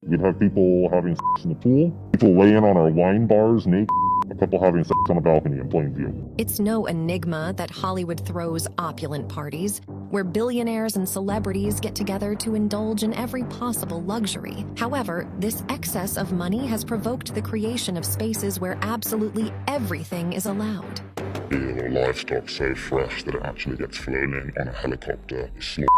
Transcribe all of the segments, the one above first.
We'd have people having sex in the pool, people laying on our wine bars naked, a couple having sex on a balcony in plain view. It's no enigma that Hollywood throws opulent parties, where billionaires and celebrities get together to indulge in every possible luxury. However, this excess of money has provoked the creation of spaces where absolutely everything is allowed. Or livestock so fresh that it actually gets flown in on a helicopter, slaughtered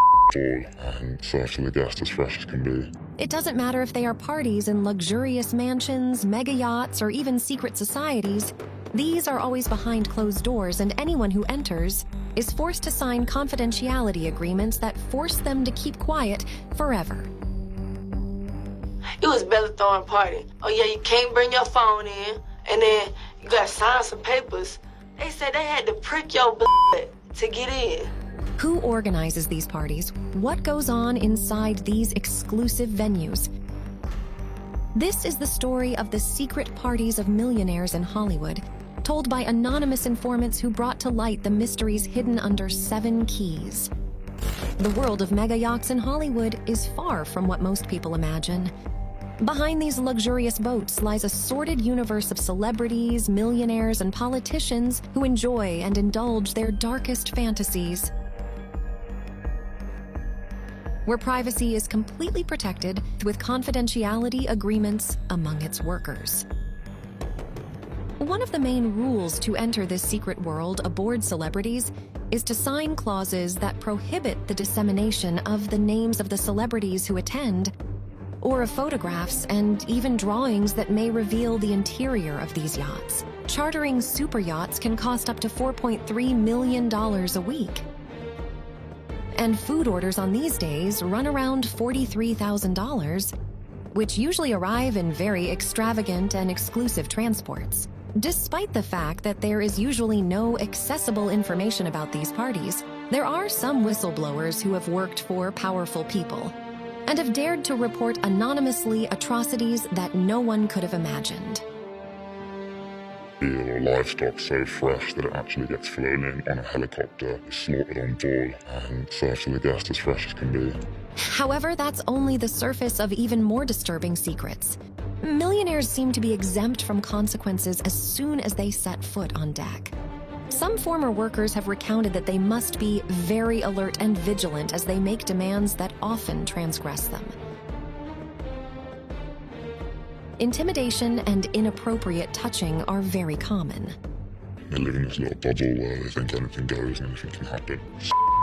and served to the guest as fresh as can be. It doesn't matter if they are parties in luxurious mansions, mega yachts, or even secret societies. These are always behind closed doors, and anyone who enters is forced to sign confidentiality agreements that force them to keep quiet forever. It was better throwing a party. Oh yeah, you can't bring your phone in, and then you gotta sign some papers. They said they had to prick your blood to get in. Who organizes these parties? What goes on inside these exclusive venues? This is the story of the secret parties of millionaires in Hollywood, told by anonymous informants who brought to light the mysteries hidden under 7 keys. The world of mega yachts in Hollywood is far from what most people imagine. Behind these luxurious boats lies a sordid universe of celebrities, millionaires, and politicians who enjoy and indulge their darkest fantasies, where privacy is completely protected with confidentiality agreements among its workers. One of the main rules to enter this secret world aboard celebrities is to sign clauses that prohibit the dissemination of the names of the celebrities who attend, or of photographs and even drawings that may reveal the interior of these yachts. Chartering super yachts can cost up to $4.3 million a week. And food orders on these days run around $43,000, which usually arrive in very extravagant and exclusive transports. Despite the fact that there is usually no accessible information about these parties, there are some whistleblowers who have worked for powerful people and have dared to report anonymously atrocities that no one could have imagined. Or livestock so fresh that it actually gets flown in on a helicopter, slaughtered on board, and served to the guest as fresh as can be. However, that's only the surface of even more disturbing secrets. Millionaires seem to be exempt from consequences as soon as they set foot on deck. Some former workers have recounted that they must be very alert and vigilant as they make demands that often transgress them. Intimidation and inappropriate touching are very common. They live in this little bubble where they think anything goes and anything can happen.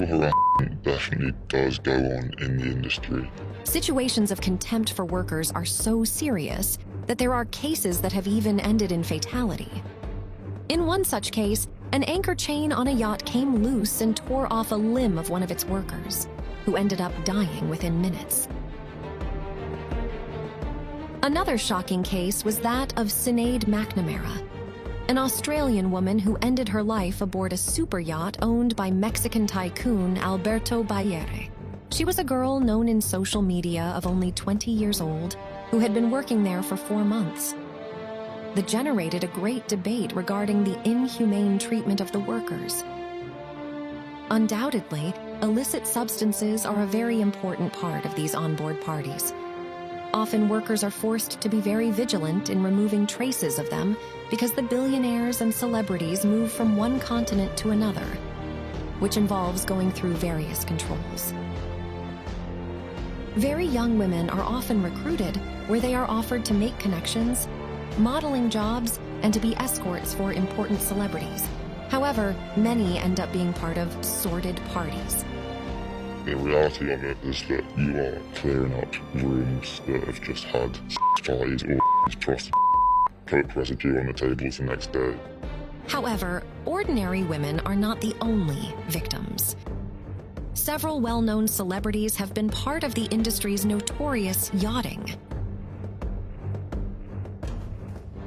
Harassment definitely does go on in the industry. Situations of contempt for workers are so serious that there are cases that have even ended in fatality. In one such case, an anchor chain on a yacht came loose and tore off a limb of one of its workers, who ended up dying within minutes. Another shocking case was that of Sinead McNamara, an Australian woman who ended her life aboard a super yacht owned by Mexican tycoon Alberto Bayer. She was a girl known in social media of only 20 years old who had been working there for 4 months. That generated a great debate regarding the inhumane treatment of the workers. Undoubtedly, illicit substances are a very important part of these onboard parties. Often workers are forced to be very vigilant in removing traces of them because the billionaires and celebrities move from one continent to another, which involves going through various controls. Very young women are often recruited where they are offered to make connections, modeling jobs, and to be escorts for important celebrities. However, many end up being part of sordid parties. The reality of it is that you are clearing up rooms that have just had parties or prostitutes, coke residue on the tables the next day. However, ordinary women are not the only victims. Several well-known celebrities have been part of the industry's notorious yachting.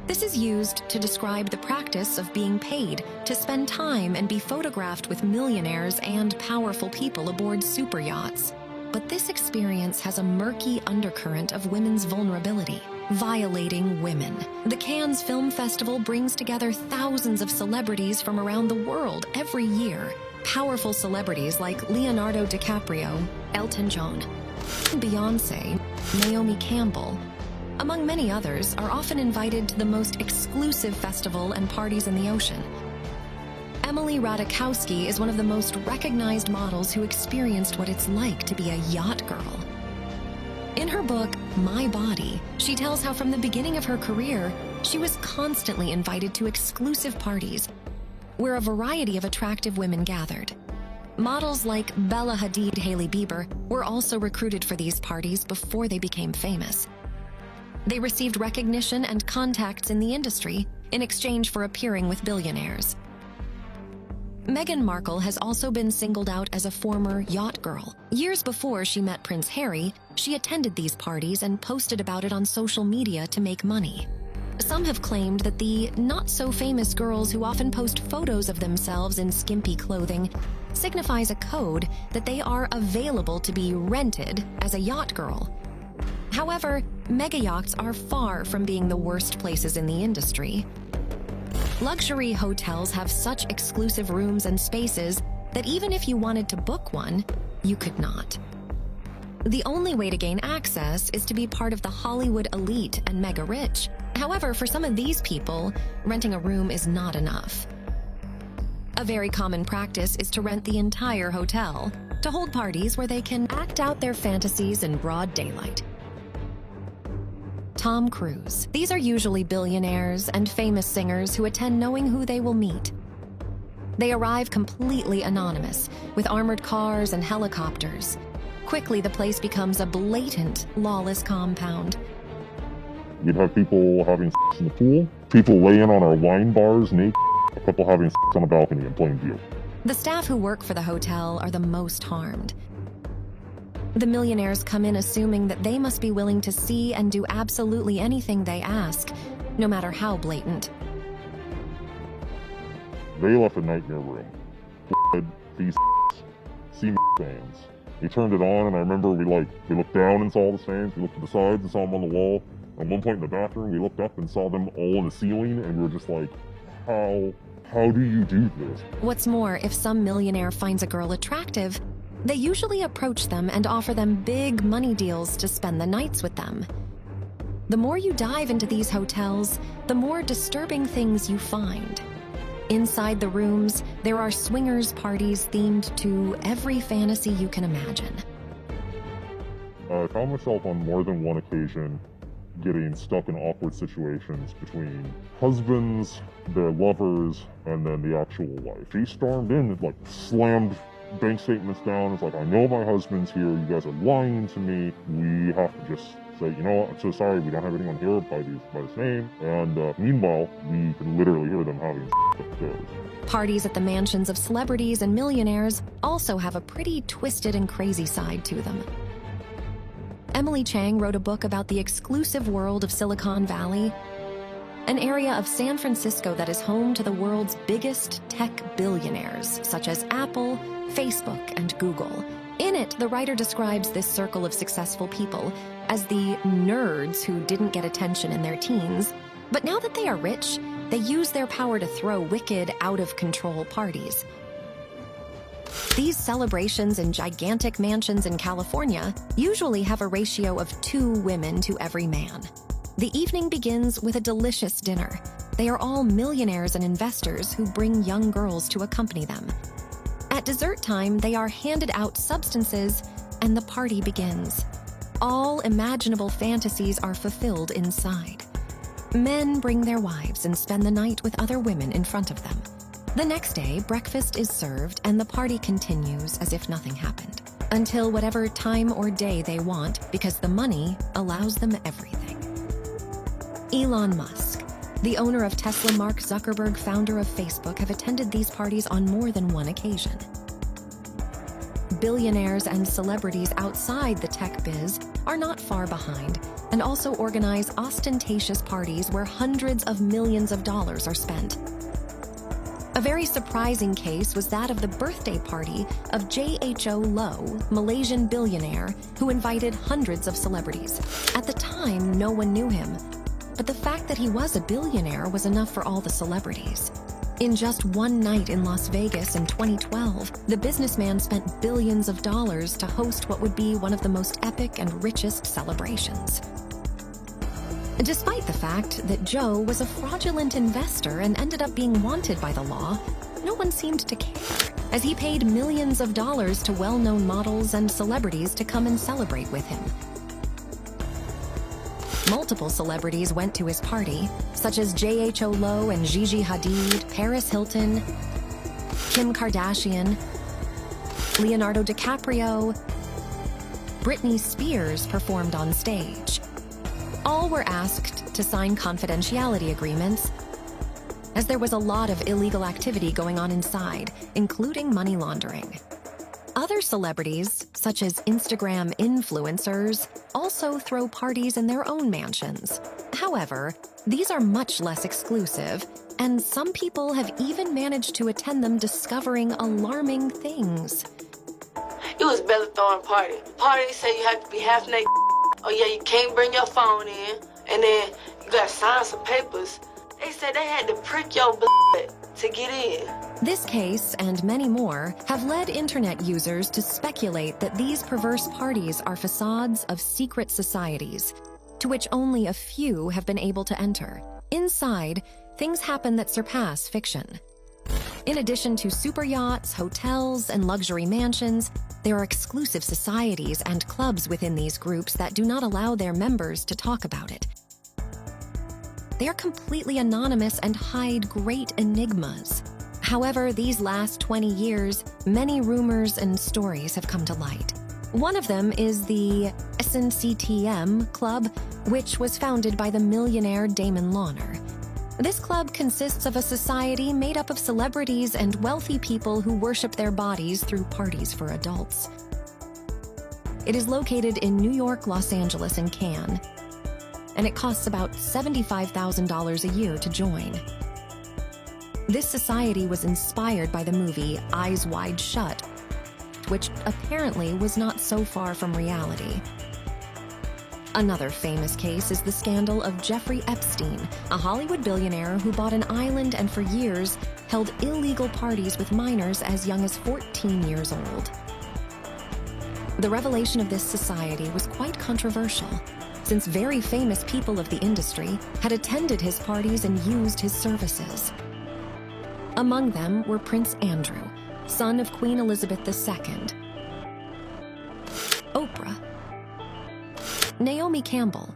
This is used to describe the practice of being paid to spend time and be photographed with millionaires and powerful people aboard super yachts. But this experience has a murky undercurrent of women's vulnerability, violating women. The Cannes Film Festival brings together thousands of celebrities from around the world every year. Powerful celebrities like Leonardo DiCaprio, Elton John, Beyoncé, Naomi Campbell, among many others, are often invited to the most exclusive festival and parties in the ocean. Emily Ratajkowski is one of the most recognized models who experienced what it's like to be a yacht girl. In her book, My Body, she tells how from the beginning of her career, she was constantly invited to exclusive parties where a variety of attractive women gathered. Models like Bella Hadid, Hailey Bieber were also recruited for these parties before they became famous. They received recognition and contacts in the industry in exchange for appearing with billionaires. Meghan Markle has also been singled out as a former yacht girl. Years before she met Prince Harry, she attended these parties and posted about it on social media to make money. Some have claimed that the not-so-famous girls who often post photos of themselves in skimpy clothing signifies a code that they are available to be rented as a yacht girl. However, mega yachts are far from being the worst places in the industry. Luxury hotels have such exclusive rooms and spaces that even if you wanted to book one, you could not. The only way to gain access is to be part of the Hollywood elite and mega rich. However, for some of these people, renting a room is not enough. A very common practice is to rent the entire hotel to hold parties where they can act out their fantasies in broad daylight. Tom Cruise. These are usually billionaires and famous singers who attend knowing who they will meet. They arrive completely anonymous, with armored cars and helicopters. Quickly, the place becomes a blatant, lawless compound. We'd have people having sex in the pool, people laying on our wine bars naked, a couple having sex on a balcony in plain view. The staff who work for the hotel are the most harmed. The millionaires come in assuming that they must be willing to see and do absolutely anything they ask, no matter how blatant. They left a nightmare room. These semen stains. They turned it on, and I remember we looked down and saw the stains. We looked to the sides and saw them on the wall. At one point in the bathroom, we looked up and saw them all on the ceiling, and we were just like, how do you do this? What's more, if some millionaire finds a girl attractive, they usually approach them and offer them big money deals to spend the nights with them. The more you dive into these hotels, the more disturbing things you find. Inside the rooms, there are swingers parties themed to every fantasy you can imagine. I found myself on more than one occasion getting stuck in awkward situations between husbands, their lovers, and then the actual wife. He stormed in and slammed bank statements down. It's like, I know my husband's here, you guys are lying to me. We have to just say, you know what, I'm so sorry, we don't have anyone here by this name. And meanwhile, we can literally hear them having upstairs. Parties at the mansions of celebrities and millionaires also have a pretty twisted and crazy side to them. Emily Chang wrote a book about the exclusive world of Silicon Valley, an area of San Francisco that is home to the world's biggest tech billionaires, such as Apple, Facebook, and Google. In it, the writer describes this circle of successful people as the nerds who didn't get attention in their teens, but now that they are rich, they use their power to throw wicked, out-of-control parties. These celebrations in gigantic mansions in California usually have a ratio of 2 women to every man. The evening begins with a delicious dinner. They are all millionaires and investors who bring young girls to accompany them. At dessert time, they are handed out substances, and the party begins. All imaginable fantasies are fulfilled inside. Men bring their wives and spend the night with other women in front of them. The next day, breakfast is served, and the party continues as if nothing happened, until whatever time or day they want, because the money allows them everything. Elon Musk, the owner of Tesla, Mark Zuckerberg, founder of Facebook, have attended these parties on more than one occasion. Billionaires and celebrities outside the tech biz are not far behind, and also organize ostentatious parties where hundreds of millions of dollars are spent. A very surprising case was that of the birthday party of J.H.O. Low, Malaysian billionaire, who invited hundreds of celebrities. At the time, no one knew him, but the fact that he was a billionaire was enough for all the celebrities. In just one night in Las Vegas in 2012, the businessman spent billions of dollars to host what would be one of the most epic and richest celebrations. Despite the fact that Joe was a fraudulent investor and ended up being wanted by the law, no one seemed to care, as he paid millions of dollars to well-known models and celebrities to come and celebrate with him. Multiple celebrities went to his party, such as J.H.O. Lowe and Gigi Hadid, Paris Hilton, Kim Kardashian, Leonardo DiCaprio, Britney Spears performed on stage. All were asked to sign confidentiality agreements, as there was a lot of illegal activity going on inside, including money laundering. Other celebrities, such as Instagram influencers, also throw parties in their own mansions. However, these are much less exclusive, and some people have even managed to attend them, discovering alarming things. It was Bella throwing party. Party say you have to be half naked. Oh yeah, you can't bring your phone in, and then you gotta sign some papers. They said they had to prick your blood to get in. This case, and many more, have led internet users to speculate that these perverse parties are facades of secret societies, to which only a few have been able to enter. Inside, things happen that surpass fiction. In addition to super yachts, hotels, and luxury mansions, there are exclusive societies and clubs within these groups that do not allow their members to talk about it. They are completely anonymous and hide great enigmas. However, these last 20 years, many rumors and stories have come to light. One of them is the SNCTM Club, which was founded by the millionaire Damon Lawner. This club consists of a society made up of celebrities and wealthy people who worship their bodies through parties for adults. It is located in New York, Los Angeles, and Cannes, and it costs about $75,000 a year to join. This society was inspired by the movie Eyes Wide Shut, which apparently was not so far from reality. Another famous case is the scandal of Jeffrey Epstein, a Hollywood billionaire who bought an island and for years held illegal parties with minors as young as 14 years old. The revelation of this society was quite controversial, since very famous people of the industry had attended his parties and used his services. Among them were Prince Andrew, son of Queen Elizabeth II, Oprah, Naomi Campbell,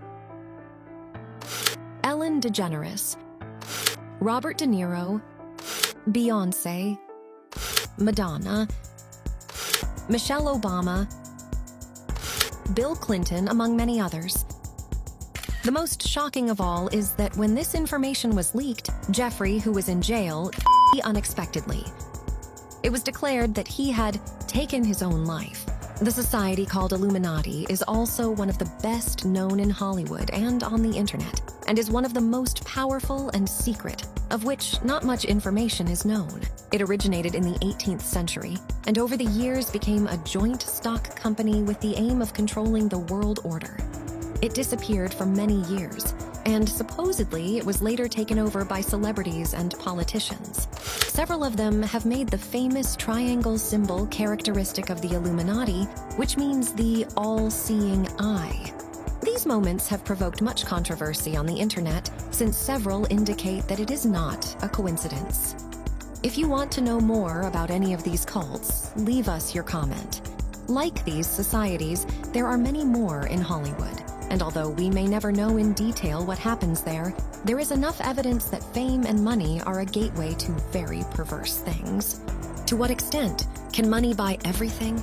Ellen DeGeneres, Robert De Niro, Beyoncé, Madonna, Michelle Obama, Bill Clinton, among many others. The most shocking of all is that when this information was leaked, Jeffrey, who was in jail, unexpectedly. It was declared that he had taken his own life. The society called Illuminati is also one of the best known in Hollywood and on the internet, and is one of the most powerful and secret, of which not much information is known. It originated in the 18th century, and over the years became a joint stock company with the aim of controlling the world order. It disappeared for many years, and supposedly it was later taken over by celebrities and politicians. Several of them have made the famous triangle symbol characteristic of the Illuminati, which means the all-seeing eye. These moments have provoked much controversy on the internet, since several indicate that it is not a coincidence. If you want to know more about any of these cults, leave us your comment. Like these societies, there are many more in Hollywood. And although we may never know in detail what happens there, there is enough evidence that fame and money are a gateway to very perverse things. To what extent? Can money buy everything?